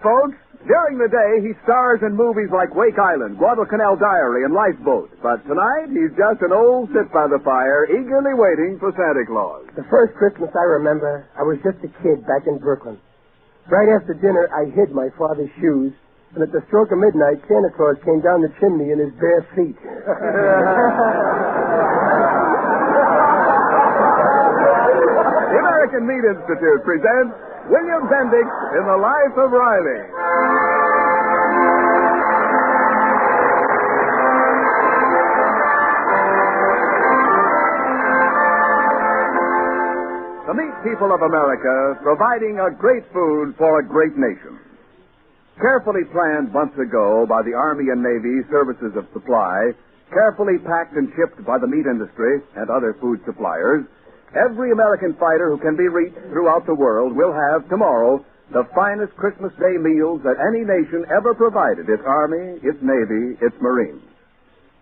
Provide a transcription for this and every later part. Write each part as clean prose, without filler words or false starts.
folks. During the day, he stars in movies like Wake Island, Guadalcanal Diary, and Lifeboat. But tonight, he's just an old sit by the fire, eagerly waiting for Santa Claus. The first Christmas I remember, I was just a kid back in Brooklyn. Right after dinner, I hid my father's shoes, and at the stroke of midnight, Santa Claus came down the chimney in his bare feet. The American Meat Institute presents William Bendix in The Life of Riley. The meat people of America providing a great food for a great nation. Carefully planned months ago by the Army and Navy Services of Supply, carefully packed and shipped by the meat industry and other food suppliers, every American fighter who can be reached throughout the world will have tomorrow the finest Christmas Day meals that any nation ever provided its Army, its Navy, its Marines.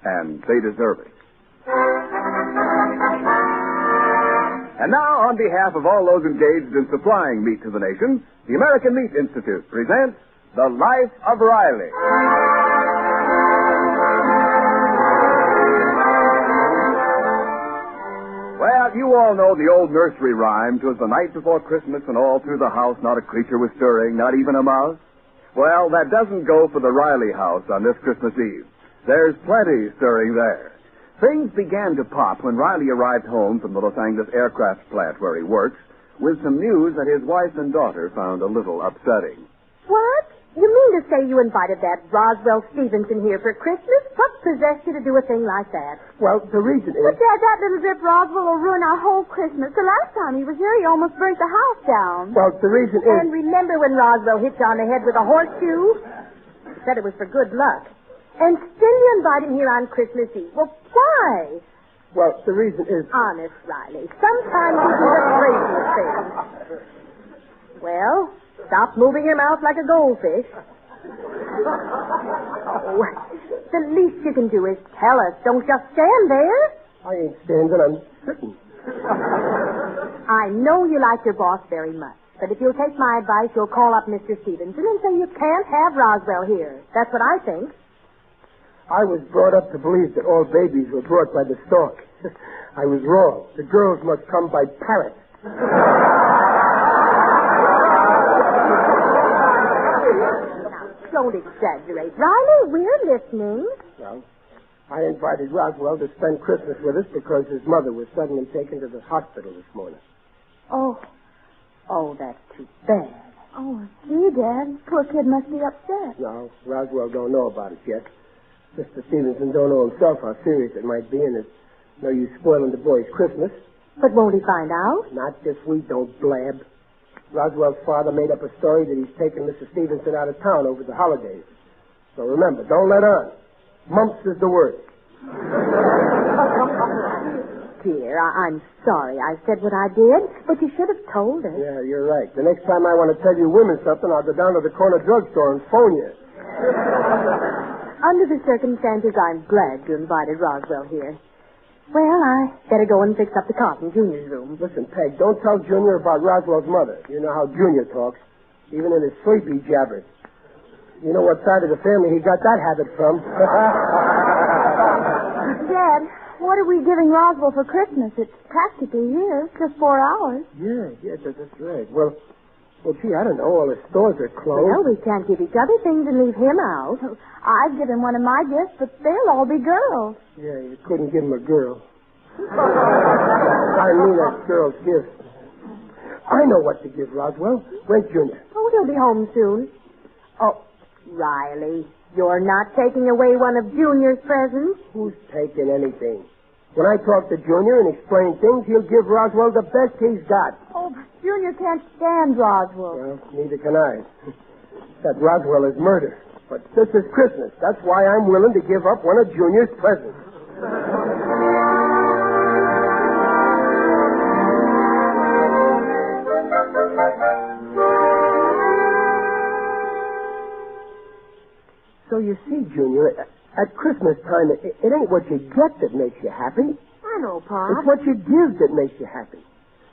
And they deserve it. And now, on behalf of all those engaged in supplying meat to the nation, the American Meat Institute presents The Life of Riley. Well, you all know the old nursery rhyme, 'Twas the night before Christmas and all through the house not a creature was stirring, not even a mouse. Well, that doesn't go for the Riley house on this Christmas Eve. There's plenty stirring there. Things began to pop when Riley arrived home from the Los Angeles aircraft plant where he works with some news that his wife and daughter found a little upsetting. What? You mean to say you invited that Roswell Stevenson here for Christmas? What possessed you to do a thing like that? Well, the reason is... But, Dad, that little Zip Roswell will ruin our whole Christmas. The last time he was here, he almost burnt the house down. Well, the reason is... And remember when Roswell hit you on the head with a horseshoe? He said it was for good luck. And still you invite him here on Christmas Eve. Well, why? Well, the reason is... Honest, Riley. Sometimes you do the craziest things. Well, stop moving your mouth like a goldfish. Oh, the least you can do is tell us. Don't just stand there. I ain't standing, I'm sitting. I know you like your boss very much. But if you'll take my advice, you'll call up Mr. Stevenson and say you can't have Roswell here. That's what I think. I was brought up to believe that all babies were brought by the stork. I was wrong. The girls must come by parrots. Now, don't exaggerate. Riley, we're listening. Well, I invited Roswell to spend Christmas with us because his mother was suddenly taken to the hospital this morning. Oh, that's too bad. Oh, gee, Dad. Poor kid must be upset. No, Roswell don't know about it yet. Mr. Stevenson don't know himself how serious it might be, and it's no use spoiling the boy's Christmas. But won't he find out? Not this week, don't blab. Roswell's father made up a story that he's taking Mr. Stevenson out of town over the holidays. So remember, don't let on. Mumps is the word. Dear, I'm sorry I said what I did, but you should have told us. Yeah, you're right. The next time I want to tell you women something, I'll go down to the corner drugstore and phone you. Under the circumstances, I'm glad you invited Roswell here. Well, I better go and fix up the cot in Junior's room. Listen, Peg, don't tell Junior about Roswell's mother. You know how Junior talks. Even in his sleep, he jabbers. You know what side of the family he got that habit from. Dad, what are we giving Roswell for Christmas? It's practically here, just 4 hours. Yeah, that's right. Well, gee, I don't know. All the stores are closed. Well, we can't give each other things and leave him out. I'd give him one of my gifts, but they'll all be girls. Yeah, you couldn't give him a girl. I mean a girl's gift. I know what to give Roswell. Where's Junior? Oh, he'll be home soon. Oh, Riley, you're not taking away one of Junior's presents? Who's taking anything? When I talk to Junior and explain things, he'll give Roswell the best he's got. Oh, but Junior can't stand Roswell. Well, neither can I. That Roswell is murder. But this is Christmas. That's why I'm willing to give up one of Junior's presents. So you see, Junior, at Christmas time, it ain't what you get that makes you happy. I know, Pop. It's what you give that makes you happy.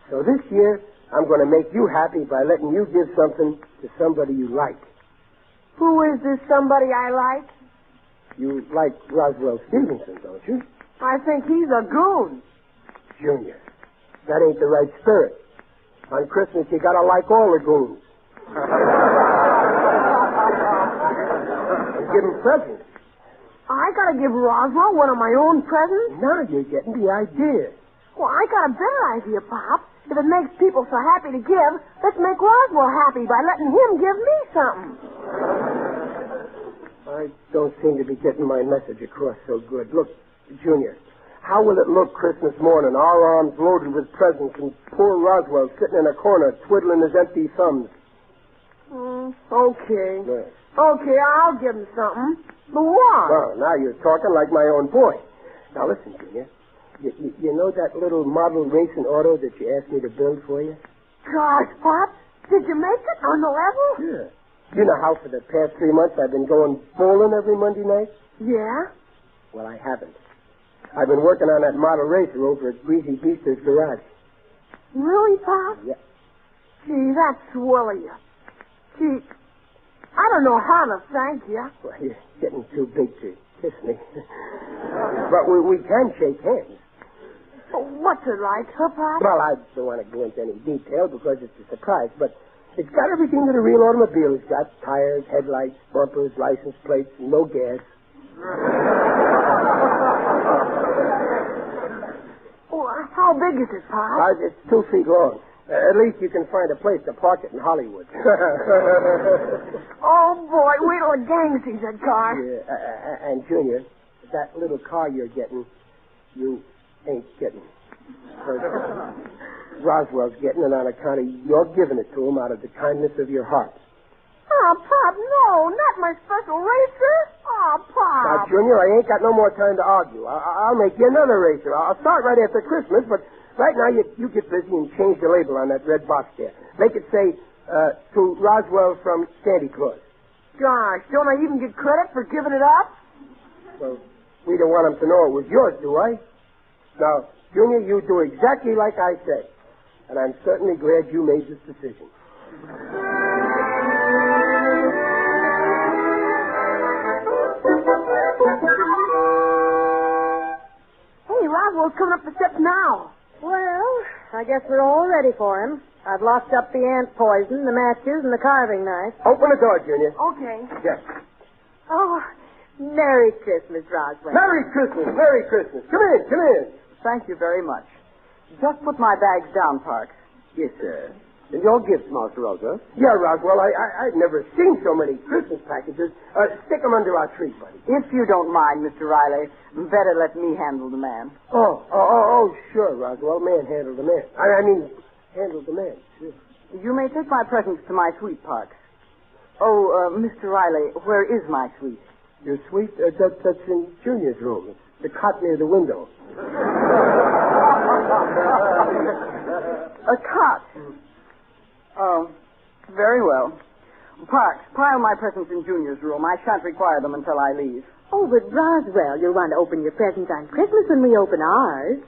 So this year, I'm going to make you happy by letting you give something to somebody you like. Who is this somebody I like? You like Roswell Stevenson, don't you? I think he's a goon. Junior, that ain't the right spirit. On Christmas, you gotta like all the goons. And give him presents. I gotta give Roswell one of my own presents? Now you're getting the idea. Well, I got a better idea, Pop. If it makes people so happy to give, let's make Roswell happy by letting him give me something. I don't seem to be getting my message across so good. Look, Junior, how will it look Christmas morning, our arms loaded with presents, and poor Roswell sitting in a corner twiddling his empty thumbs? Okay. Yes. Okay, I'll give him something. But what? Well, now you're talking like my own boy. Now listen, Junior. You know that little model racing auto that you asked me to build for you? Gosh, Pop, did you make it on the level? Yeah. You know how for the past 3 months I've been going bowling every Monday night? Yeah? Well, I haven't. I've been working on that model racer over at Greasy Beaster's garage. Really, Pop? Yeah. Gee, that's swell of you. Gee, I don't know how to thank you. Well, you're getting too big to kiss me. But we can shake hands. What's it like, huh, Pop? Well, I don't want to go into any detail because it's a surprise, but it's got everything that a real automobile has got. Tires, headlights, bumpers, license plates, no gas. Oh, how big is it, Pop? It's 2 feet long. At least you can find a place to park it in Hollywood. Oh, boy, wait till the gang sees that car. Yeah, and Junior, that little car you're getting, you ain't getting. Roswell's getting it on account of you're giving it to him out of the kindness of your heart. Oh, Pop, no, not my special racer. Oh, Pop. Now, Junior, I ain't got no more time to argue. I'll make you another racer. I'll start right after Christmas, but right now you get busy and change the label on that red box there. Make it say, to Roswell from Santa Claus. Gosh, don't I even get credit for giving it up? Well, we don't want him to know it was yours, do I? Now, Junior, you do exactly like I said. And I'm certainly glad you made this decision. Hey, Roswell's coming up the steps now. Well, I guess we're all ready for him. I've locked up the ant poison, the matches, and the carving knife. Open the door, Junior. Okay. Yes. Oh, Merry Christmas, Roswell. Merry Christmas. Merry Christmas. Come in, come in. Thank you very much. Just put my bags down, Parks. Yes, sir. And your gifts, Master Roswell. Yeah, Roswell, I've never seen so many Christmas packages. Stick them under our tree, buddy. If you don't mind, Mr. Riley, better let me handle the man. Oh, sure, Roswell. Man handle the man. I mean, handle the man. Sure. You may take my presents to my suite, Parks. Oh, Mr. Riley, where is my suite? Your suite? That's in Junior's room. It's the cot near the window. A cot? Oh, very well. Parks, pile my presents in Junior's room. I shan't require them until I leave. Oh, but Roswell, you'll want to open your presents on Christmas when we open ours.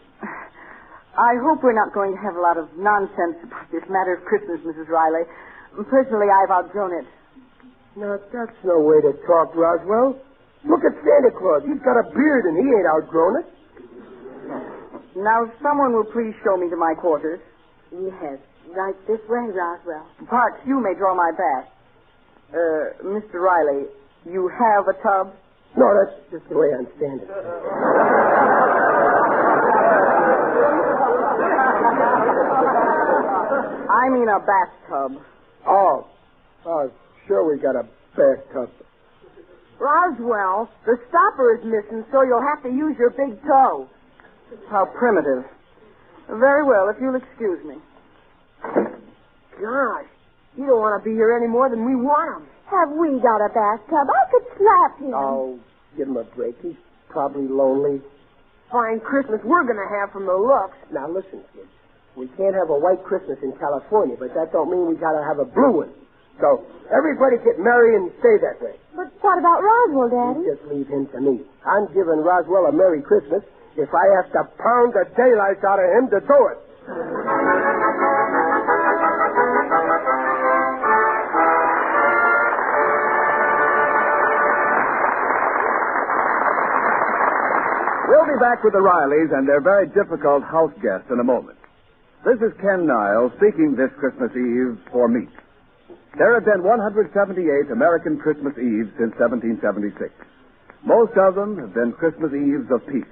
I hope we're not going to have a lot of nonsense about this matter of Christmas, Mrs. Riley. Personally, I've outgrown it. Now, that's no way to talk, Roswell. Look at Santa Claus. He's got a beard and he ain't outgrown it. Now, if someone will please show me to my quarters. Yes, right this way, Roswell. Parks, you may draw my bath. Mr. Riley, you have a tub? No, that's just the way I'm standing. I mean a bathtub. Oh, sure we got a bathtub. Roswell, the stopper is missing, so you'll have to use your big toe. How primitive. Very well, if you'll excuse me. Gosh, you don't want to be here any more than we want him. Have we got a bathtub? I could slap him. Oh, give him a break. He's probably lonely. Fine Christmas we're going to have from the looks. Now, listen, kids. We can't have a white Christmas in California, but that don't mean we got to have a blue one. So, everybody get merry and stay that way. But what about Roswell, Daddy? You just leave him to me. I'm giving Roswell a Merry Christmas if I have to pound the daylights out of him to do it. We'll be back with the Rileys and their very difficult house guest in a moment. This is Ken Niles speaking this Christmas Eve for meat. There have been 178 American Christmas Eves since 1776. Most of them have been Christmas Eves of peace.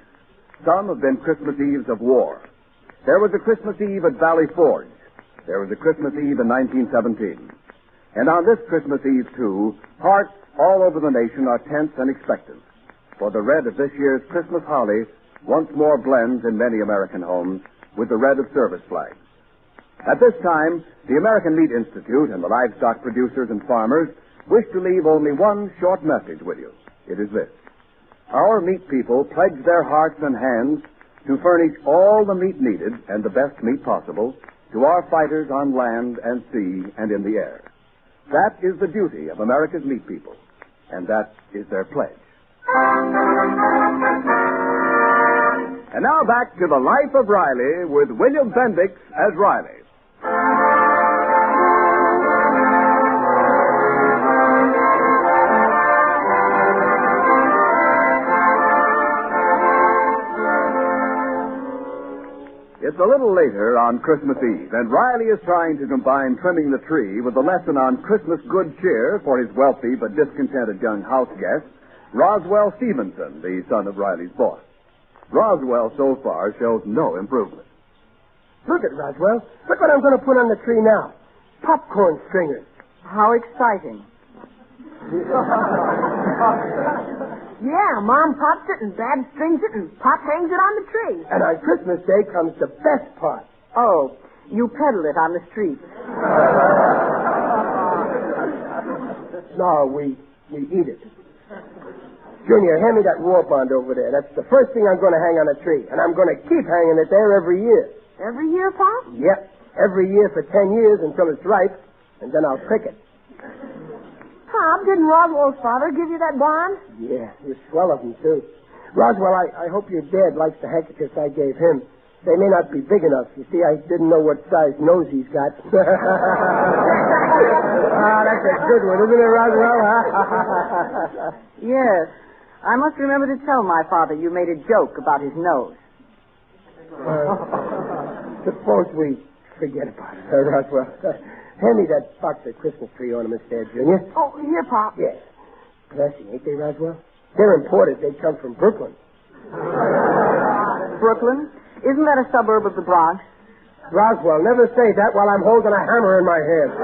Some have been Christmas Eves of war. There was a Christmas Eve at Valley Forge. There was a Christmas Eve in 1917. And on this Christmas Eve, too, hearts all over the nation are tense and expectant. For the red of this year's Christmas holly once more blends in many American homes with the red of service flags. At this time, the American Meat Institute and the livestock producers and farmers wish to leave only one short message with you. It is this. Our meat people pledge their hearts and hands to furnish all the meat needed and the best meat possible to our fighters on land and sea and in the air. That is the duty of America's meat people, and that is their pledge. And now back to the life of Riley with William Bendix as Riley. It's a little later on Christmas Eve, and Riley is trying to combine trimming the tree with a lesson on Christmas good cheer for his wealthy but discontented young house guest, Roswell Stevenson, the son of Riley's boss. Roswell, so far, shows no improvement. Look at Roswell. Look what I'm going to put on the tree now. Popcorn stringers. How exciting. Yeah, Mom pops it and Dad strings it and Pop hangs it on the tree. And on Christmas Day comes the best part. Oh, you peddle it on the street. No, we eat it. Junior, hand me that war bond over there. That's the first thing I'm going to hang on a tree. And I'm going to keep hanging it there every year. Every year, Pop? Yep. Every year for 10 years until it's ripe. And then I'll pick it. Pop, didn't Roswell's father give you that bond? Yeah, you're swell of him, too. Roswell, I hope your dad likes the handkerchiefs I gave him. They may not be big enough. You see, I didn't know what size nose he's got. That's a good one, isn't it, Roswell? Yes. I must remember to tell my father you made a joke about his nose. Suppose we forget about it, Roswell. Hand me that box of Christmas tree ornaments there, Junior. Oh, here, Pop. Yes. Classy, ain't they, Roswell? They're imported. They come from Brooklyn. Brooklyn? Isn't that a suburb of the Bronx? Roswell, never say that while I'm holding a hammer in my hand.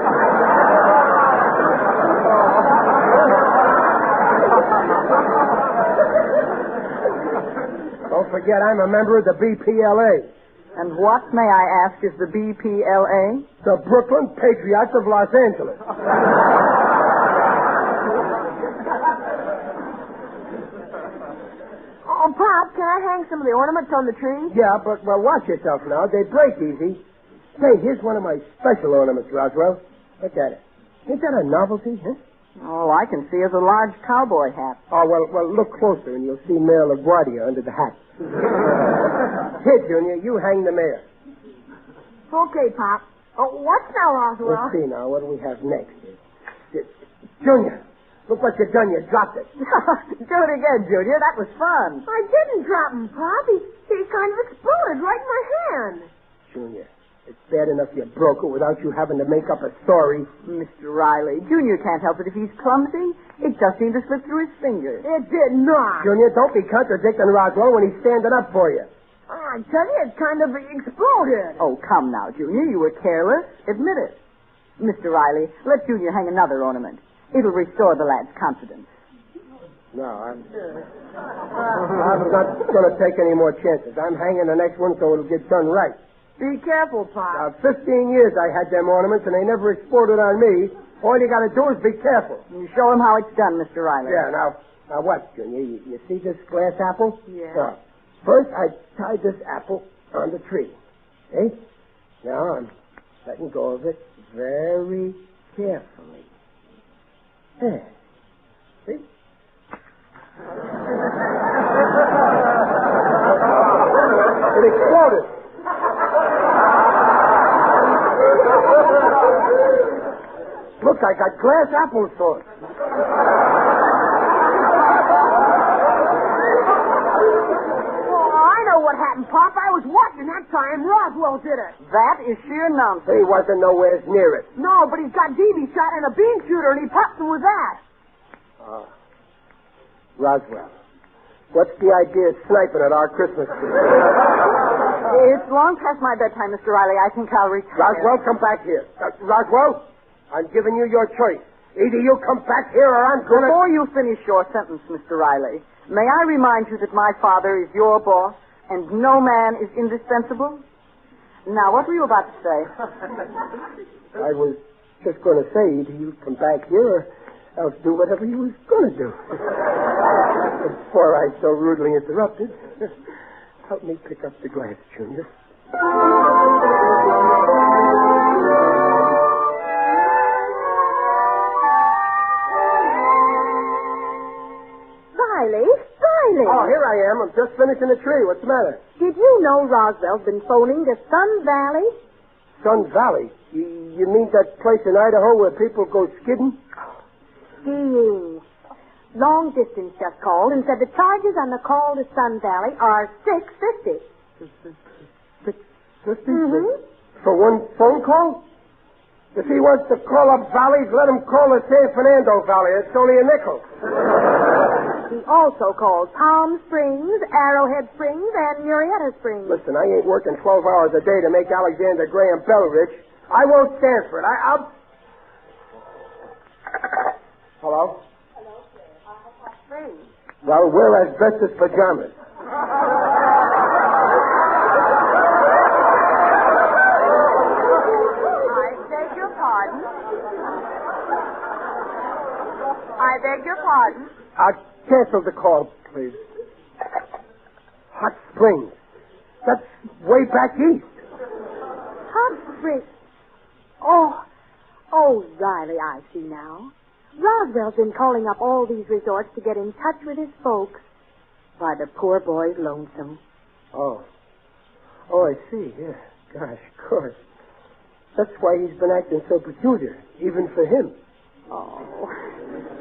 Don't forget, I'm a member of the BPLA. And what, may I ask, is the BPLA? The Brooklyn Patriots of Los Angeles. Oh, Pop, can I hang some of the ornaments on the tree? Yeah, but, well, watch yourself now. They break easy. Say, here's one of my special ornaments, Roswell. Look at it. Ain't that a novelty, huh? All I can see is a large cowboy hat. Oh, well, look closer and you'll see Mayor LaGuardia under the hat. Here, Junior, you hang the mayor. Okay, Pop. Oh, what's now, Roswell? Let's see now. What do we have next? Junior, look what you done. You dropped it. Do it again, Junior. That was fun. I didn't drop him, Pop. He kind of exploded right in my hand. Junior, it's bad enough you broke it without you having to make up a story. Mr. Riley, Junior can't help it if he's clumsy. It just seemed to slip through his fingers. It did not. Junior, don't be contradicting Roswell when he's standing up for you. I tell you, it kind of exploded. Oh, come now, Junior. You were careless. Admit it. Mr. Riley, let Junior hang another ornament. It'll restore the lad's confidence. No, I'm not going to take any more chances. I'm hanging the next one so it'll get done right. Be careful, Pop. 15 years I had them ornaments, and they never exploded on me. All you got to do is be careful. You show him how it's done, Mr. Riley. Yeah, now what, Junior? You see this glass apple? Yeah. First, I tied this apple on the tree. Okay? Now I'm letting go of it very carefully. There. See? It exploded. Look, I got glass apple sauce. what happened, Pop. I was watching that time. Roswell did it. That is sheer nonsense. He wasn't nowhere near it. No, but he's got DB shot and a bean shooter, and he popped him with that. Roswell. What's the idea of sniping at our Christmas tree? It's long past my bedtime, Mr. Riley. I think I'll retire. Roswell, come back here. Roswell, I'm giving you your choice. Either you come back here or I'm going to... Before you finish your sentence, Mr. Riley, may I remind you that my father is your boss and no man is indispensable? Now, what were you about to say? I was just going to say either you come back here or else do whatever you was going to do. Before I so rudely interrupted, help me pick up the glass, Junior. Riley. Oh, here I am. I'm just finishing the tree. What's the matter? Did you know Roswell's been phoning to Sun Valley? Sun Valley? You mean that place in Idaho where people go skidding? Skiing. Long distance just called and said the charges on the call to Sun Valley are $6.50. $6.50? For one phone call? If he wants to call up valleys, let him call the San Fernando Valley. It's only a nickel. He also called Palm Springs, Arrowhead Springs, and Murrieta Springs. Listen, I ain't working 12 hours a day to make Alexander Graham Bell rich. I won't stand for it. I'll... Hello? Hello, sir. Hot Springs. Well, wear asbestos pajamas. I beg your pardon. Cancel the call, please. Hot Springs. That's way back east. Hot Springs. Oh, Riley, I see now. Roswell's been calling up all these resorts to get in touch with his folks. Why, the poor boy's lonesome. Oh, I see. Yeah. Gosh, of course. That's why he's been acting so peculiar, even for him. Oh,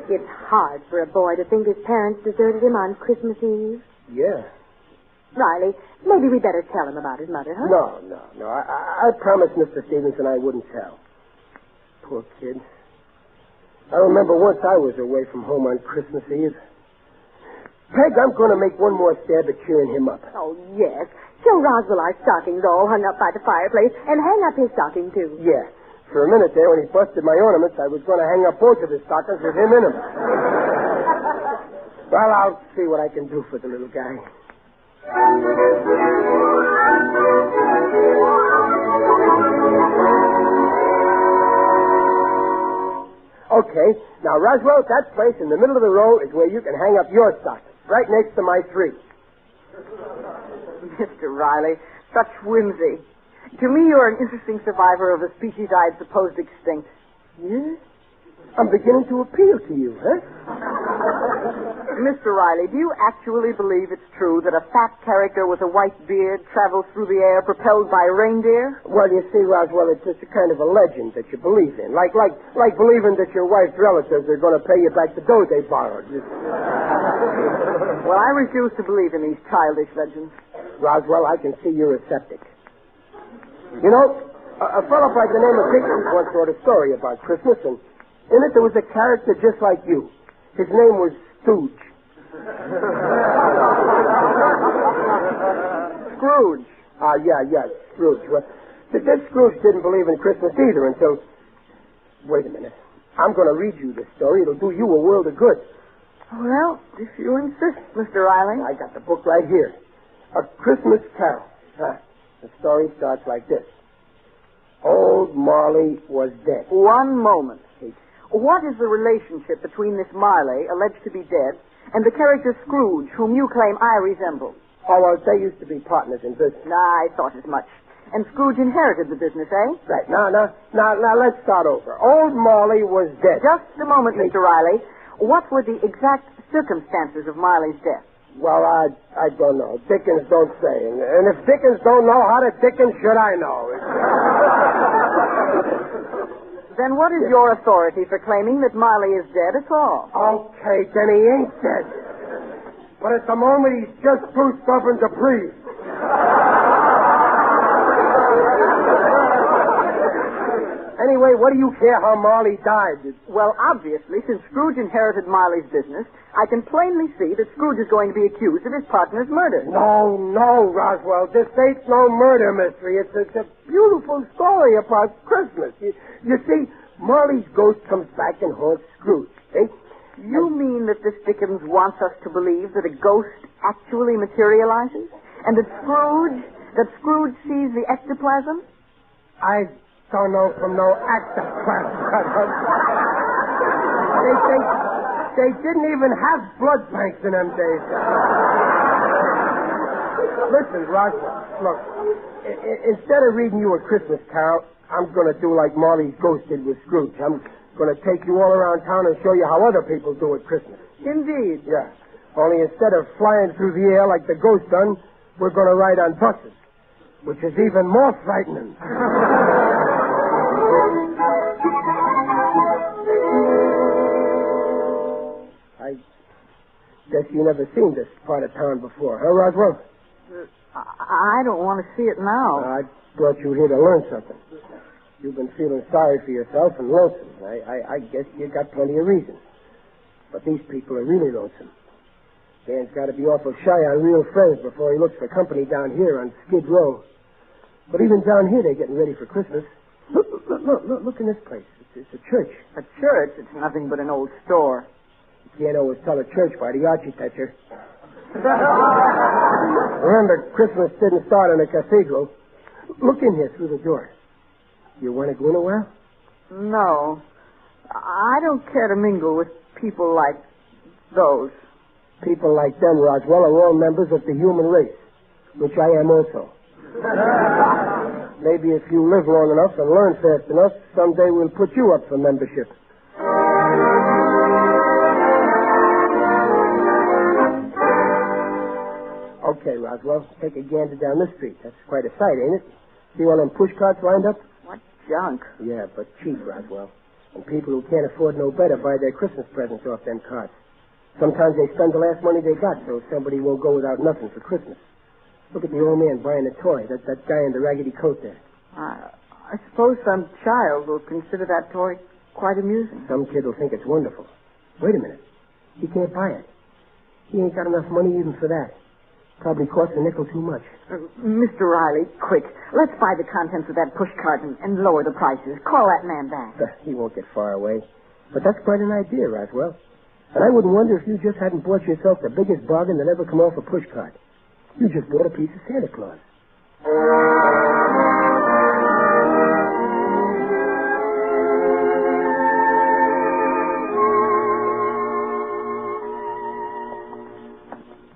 it's hard for a boy to think his parents deserted him on Christmas Eve. Yeah. Riley, maybe we better tell him about his mother, huh? No. I promised Mr. Stevenson I wouldn't tell. Poor kid. I remember once I was away from home on Christmas Eve. Peg, I'm going to make one more stab at cheering him up. Oh, yes. Show Roswell our stockings all hung up by the fireplace, and hang up his stocking, too. Yeah. For a minute there, when he busted my ornaments, I was going to hang up both of his stockings with him in them. Well, I'll see what I can do for the little guy. Okay, now, Roswell, that place in the middle of the row is where you can hang up your stockings, right next to my tree. Mr. Riley, such whimsy. To me, you're an interesting survivor of a species I had supposed extinct. Yeah? I'm beginning to appeal to you, huh? Mr. Riley, do you actually believe it's true that a fat character with a white beard travels through the air propelled by reindeer? Well, you see, Roswell, it's just a kind of a legend that you believe in. Like believing that your wife's relatives are going to pay you back the dough they borrowed. Well, I refuse to believe in these childish legends. Roswell, I can see you're a septic. You know, a fellow by the name of Dickens once wrote a story about Christmas, and in it there was a character just like you. His name was Stooge. Scrooge. Yeah, Scrooge. Well, this Scrooge didn't believe in Christmas either until... Wait a minute. I'm going to read you this story. It'll do you a world of good. Well, if you insist, Mr. Riley. I got the book right here. A Christmas Carol. The story starts like this. Old Marley was dead. One moment. What is the relationship between Miss Marley, alleged to be dead, and the character Scrooge, whom you claim I resemble? Oh, well, they used to be partners in business. I thought as much. And Scrooge inherited the business, eh? Right. Now, let's start over. Old Marley was dead. Just a moment, Mr. Riley. What were the exact circumstances of Marley's death? Well, I don't know. Dickens don't say. And if Dickens don't know, how the Dickens should I know? Then what is your authority for claiming that Marley is dead at all? Okay, then he ain't dead. But at the moment, he's just too stubborn to breathe. Anyway, what do you care how Marley died? Well, obviously, since Scrooge inherited Marley's business, I can plainly see that Scrooge is going to be accused of his partner's murder. No, Roswell. This ain't no murder mystery. It's a beautiful story about Christmas. You see, Marley's ghost comes back and haunts Scrooge. Eh? You mean that this Dickens wants us to believe that a ghost actually materializes? And that Scrooge sees the ectoplasm? I don't know from no ectoplasm. They didn't even have blood banks in them days. Listen, Roswell, look, instead of reading you a Christmas carol, I'm going to do like Marley's ghost did with Scrooge. I'm going to take you all around town and show you how other people do at Christmas. Indeed. Yeah. Only instead of flying through the air like the ghost done, we're going to ride on buses, which is even more frightening. I guess you never seen this part of town before, huh, Roswell? I don't want to see it now. I brought you here to learn something. You've been feeling sorry for yourself and lonesome. I guess you got plenty of reason. But these people are really lonesome. Dan's got to be awful shy on real friends before he looks for company down here on Skid Row. But even down here, they're getting ready for Christmas. Look in this place. It's a church. A church? It's nothing but an old store. You can't always tell a church by the architecture. Remember, Christmas didn't start in a cathedral. Look in here through the door. You want to go in a while? No. I don't care to mingle with people like those. People like them, Roswell, are all members of the human race, which I am also. Maybe if you live long enough and learn fast enough, someday we'll put you up for membership. Okay, Roswell, take a gander down this street. That's quite a sight, ain't it? See all them push carts lined up? What junk. Yeah, but cheap, Roswell. And people who can't afford no better buy their Christmas presents off them carts. Sometimes they spend the last money they got so somebody won't go without nothing for Christmas. Look at the old man buying a toy, that guy in the raggedy coat there. I suppose some child will consider that toy quite amusing. Some kid will think it's wonderful. Wait a minute. He can't buy it. He ain't got enough money even for that. Probably costs a nickel too much. Mr. Riley, quick. Let's buy the contents of that push cart and lower the prices. Call that man back. He won't get far away. But that's quite an idea, Roswell. And I wouldn't wonder if you just hadn't bought yourself the biggest bargain that ever come off a push cart. You just bought a piece of Santa Claus.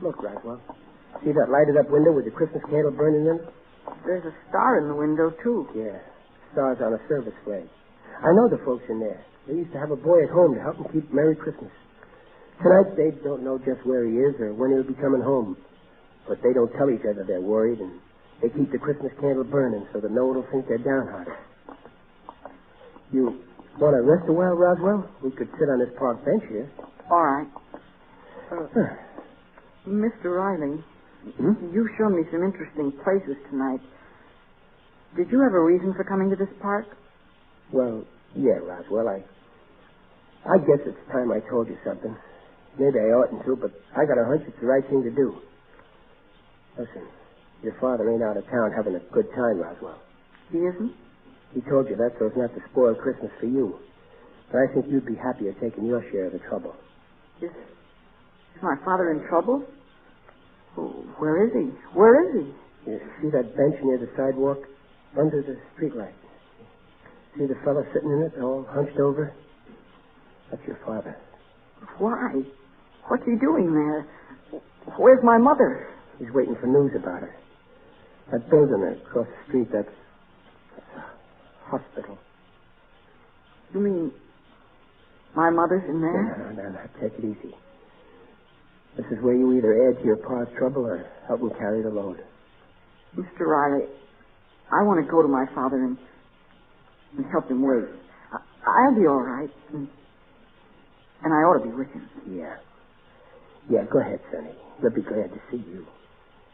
Look, Roswell. See that lighted up window with the Christmas candle burning in it? There's a star in the window, too. Yeah. Stars on a service flag. I know the folks in there. They used to have a boy at home to help them keep Merry Christmas. Tonight, they don't know just where he is or when he'll be coming home. But they don't tell each other they're worried, and they keep the Christmas candle burning so that no one will think they're downhearted. You want to rest a while, Roswell? We could sit on this park bench here. All right. Mr. Riley, you've shown me some interesting places tonight. Did you have a reason for coming to this park? Well, yeah, Roswell. I guess it's time I told you something. Maybe I oughtn't to, but I got a hunch it's the right thing to do. Listen, your father ain't out of town having a good time, Roswell. He isn't? He told you that so as not to spoil Christmas for you. But I think you'd be happier taking your share of the trouble. Is my father in trouble? Oh, where is he? Where is he? You see that bench near the sidewalk? Under the streetlight. See the fellow sitting in it, all hunched over? That's your father. Why? What's he doing there? Where's my mother? He's waiting for news about her. That building there across the street, that's a hospital. You mean my mother's in there? No. Take it easy. This is where you either add to your pa's trouble or help him carry the load. Mr. Riley, I want to go to my father and help him wait. I'll be all right. And I ought to be with him. Yeah, go ahead, Sonny. We'll be glad to see you.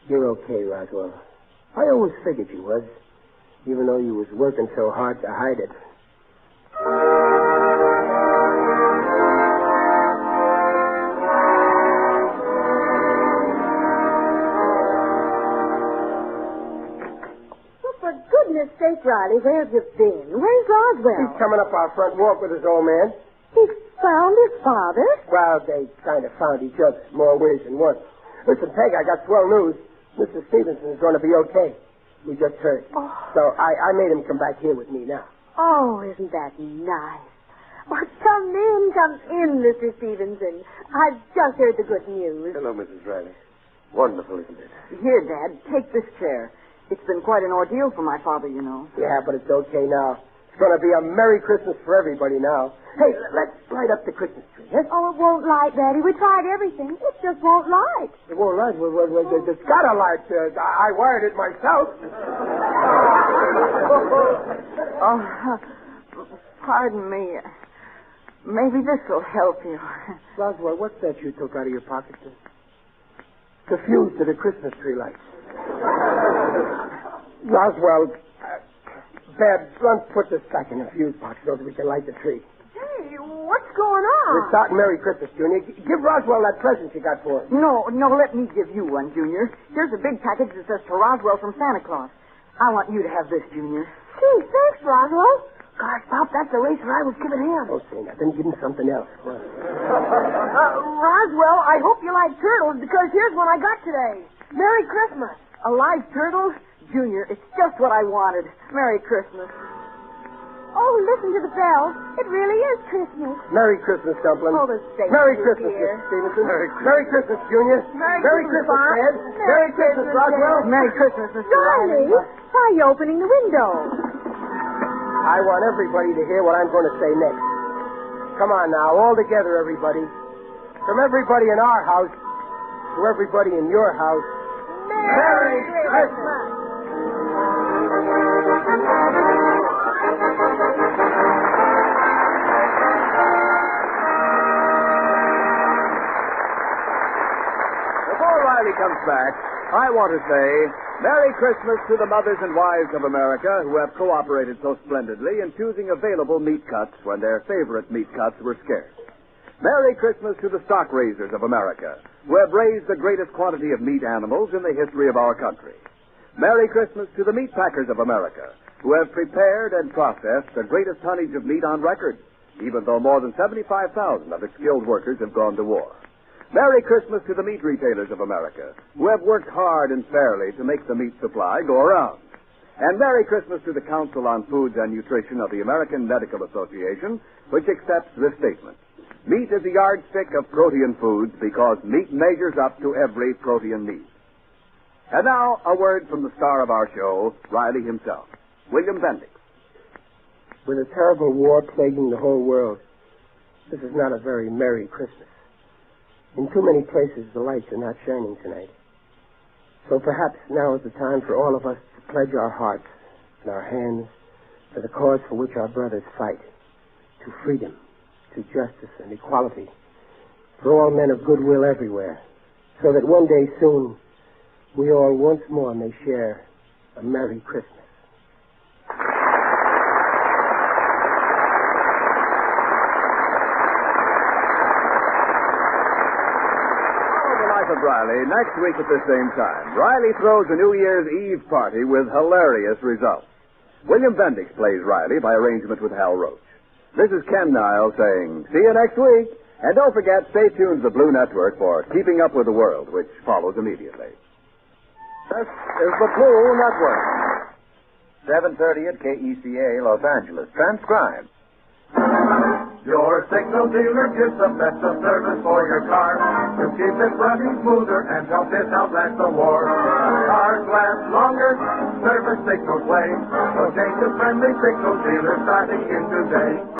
You're okay, Roswell. I always figured you was, even though you was working so hard to hide it. Riley, where have you been? Where's Roswell? He's coming up our front walk with his old man. He found his father? Well, they kind of found each other more ways than one. Listen, Peg, I got swell news. Mr. Stevenson is going to be okay. We just heard. Oh. So I made him come back here with me now. Oh, isn't that nice? Oh, come in, Mr. Stevenson. I've just heard the good news. Hello, Mrs. Riley. Wonderful, isn't it? Here, Dad, take this chair. It's been quite an ordeal for my father, you know. Yeah, but it's okay now. It's going to be a Merry Christmas for everybody now. Hey, let's light up the Christmas tree, huh? Oh, it won't light, Daddy. We tried everything. It just won't light. It won't light. Well, it's got a light. I wired it myself. Oh, pardon me. Maybe this will help you. Roswell, what's that you took out of your pocket? The fuse to the Christmas tree lights. Roswell, Babs, let's put this back in the fuse box so that we can light the tree. Hey, what's going on? We're starting Merry Christmas, Junior. Give Roswell that present you got for him. No, let me give you one, Junior. Here's a big package that says to Roswell from Santa Claus. I want you to have this, Junior. Gee, thanks, Roswell. Gosh, Pop, that's the racer I was giving him. Don't say nothing. Give him something else. Roswell, I hope you like turtles because here's what I got today. Merry Christmas. A live turtle? Junior, it's just what I wanted. Merry Christmas. Oh, listen to the bells. It really is Christmas. Merry Christmas, Dumpling. Oh, the same Merry to you, Christmas, dear. Mr. Stevenson. Merry Christmas, Junior. Merry Christmas, Dad. Merry Christmas, Roswell. Merry Christmas, Mr. Riley, Riley. why are you opening the window? I want everybody to hear what I'm going to say next. Come on now, all together, everybody. From everybody in our house to everybody in your house. Merry Christmas! Before Riley comes back, I want to say Merry Christmas to the mothers and wives of America who have cooperated so splendidly in choosing available meat cuts when their favorite meat cuts were scarce. Merry Christmas to the stock raisers of America who have raised the greatest quantity of meat animals in the history of our country. Merry Christmas to the meat packers of America who have prepared and processed the greatest tonnage of meat on record, even though more than 75,000 of its skilled workers have gone to war. Merry Christmas to the meat retailers of America, who have worked hard and fairly to make the meat supply go around. And Merry Christmas to the Council on Foods and Nutrition of the American Medical Association, which accepts this statement. Meat is the yardstick of protein foods because meat measures up to every protein need. And now, a word from the star of our show, Riley himself, William Bendix. With a terrible war plaguing the whole world, this is not a very merry Christmas. In too many places, the lights are not shining tonight. So perhaps now is the time for all of us to pledge our hearts and our hands to the cause for which our brothers fight, to freedom, to justice and equality, for all men of goodwill everywhere, so that one day soon we all once more may share a Merry Christmas. Of Riley next week at the same time. Riley throws a New Year's Eve party with hilarious results. William Bendix plays Riley by arrangement with Hal Roach. This is Ken Niles saying, see you next week. And don't forget, stay tuned to the Blue Network for Keeping Up with the World, which follows immediately. This is the Blue Network. 7:30 at KECA, Los Angeles. Transcribed. Your signal dealer gives the best of service for your car to keep it running smoother and help it outlast the war. Cars last longer, service signals play, so change to friendly signal dealer starting in today.